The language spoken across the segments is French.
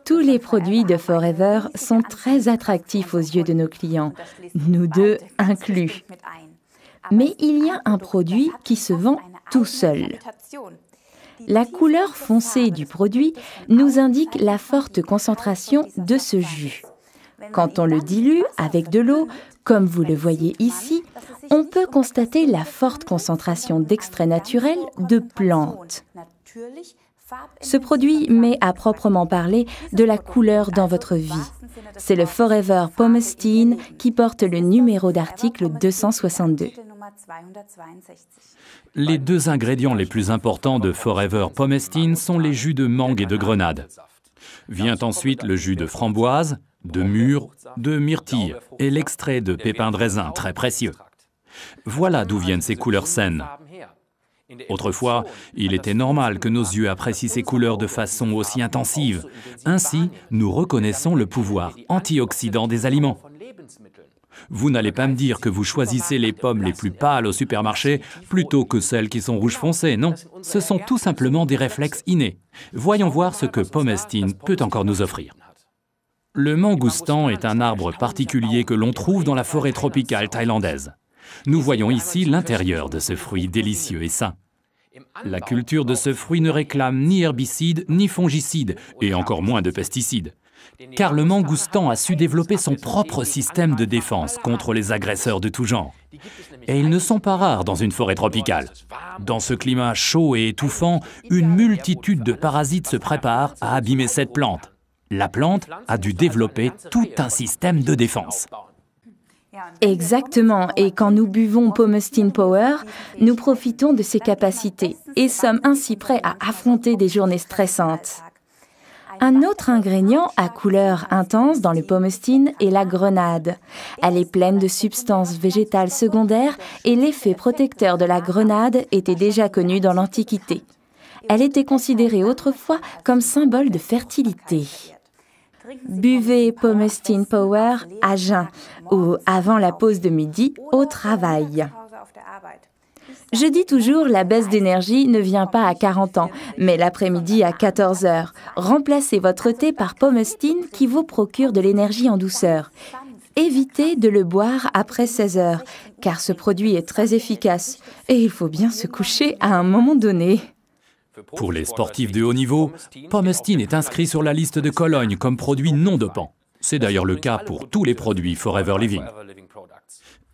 Tous les produits de Forever sont très attractifs aux yeux de nos clients, nous deux inclus. Mais il y a un produit qui se vend tout seul. La couleur foncée du produit nous indique la forte concentration de ce jus. Quand on le dilue avec de l'eau, comme vous le voyez ici, on peut constater la forte concentration d'extraits naturels de plantes. Ce produit met à proprement parler de la couleur dans votre vie. C'est le Forever Pomestine qui porte le numéro d'article 262. Les deux ingrédients les plus importants de Forever Pomestine sont les jus de mangue et de grenade. Vient ensuite le jus de framboise, de mûre, de myrtille et l'extrait de pépins de raisin très précieux. Voilà d'où viennent ces couleurs saines. Autrefois, il était normal que nos yeux apprécient ces couleurs de façon aussi intensive. Ainsi, nous reconnaissons le pouvoir antioxydant des aliments. Vous n'allez pas me dire que vous choisissez les pommes les plus pâles au supermarché plutôt que celles qui sont rouge foncé, non. Ce sont tout simplement des réflexes innés. Voyons voir ce que Pomestine peut encore nous offrir. Le mangoustan est un arbre particulier que l'on trouve dans la forêt tropicale thaïlandaise. Nous voyons ici l'intérieur de ce fruit délicieux et sain. La culture de ce fruit ne réclame ni herbicides ni fongicides, et encore moins de pesticides. Car le mangoustan a su développer son propre système de défense contre les agresseurs de tout genre. Et ils ne sont pas rares dans une forêt tropicale. Dans ce climat chaud et étouffant, une multitude de parasites se préparent à abîmer cette plante. La plante a dû développer tout un système de défense. Exactement, et quand nous buvons Pomestine Power, nous profitons de ses capacités et sommes ainsi prêts à affronter des journées stressantes. Un autre ingrédient à couleur intense dans le Pomestine est la grenade. Elle est pleine de substances végétales secondaires et l'effet protecteur de la grenade était déjà connu dans l'Antiquité. Elle était considérée autrefois comme symbole de fertilité. Buvez Pomestine Power à jeun ou avant la pause de midi au travail. Je dis toujours, la baisse d'énergie ne vient pas à 40 ans, mais l'après-midi à 14 heures. Remplacez votre thé par Pomestine qui vous procure de l'énergie en douceur. Évitez de le boire après 16 heures, car ce produit est très efficace et il faut bien se coucher à un moment donné. Pour les sportifs de haut niveau, Pomestine est inscrit sur la liste de Cologne comme produit non dopant. C'est d'ailleurs le cas pour tous les produits Forever Living.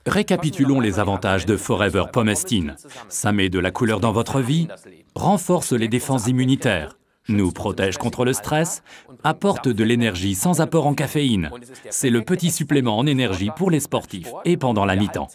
Récapitulons les avantages de Forever Pomestine. Ça met de la couleur dans votre vie, renforce les défenses immunitaires, nous protège contre le stress, apporte de l'énergie sans apport en caféine. C'est le petit supplément en énergie pour les sportifs et pendant la mi-temps.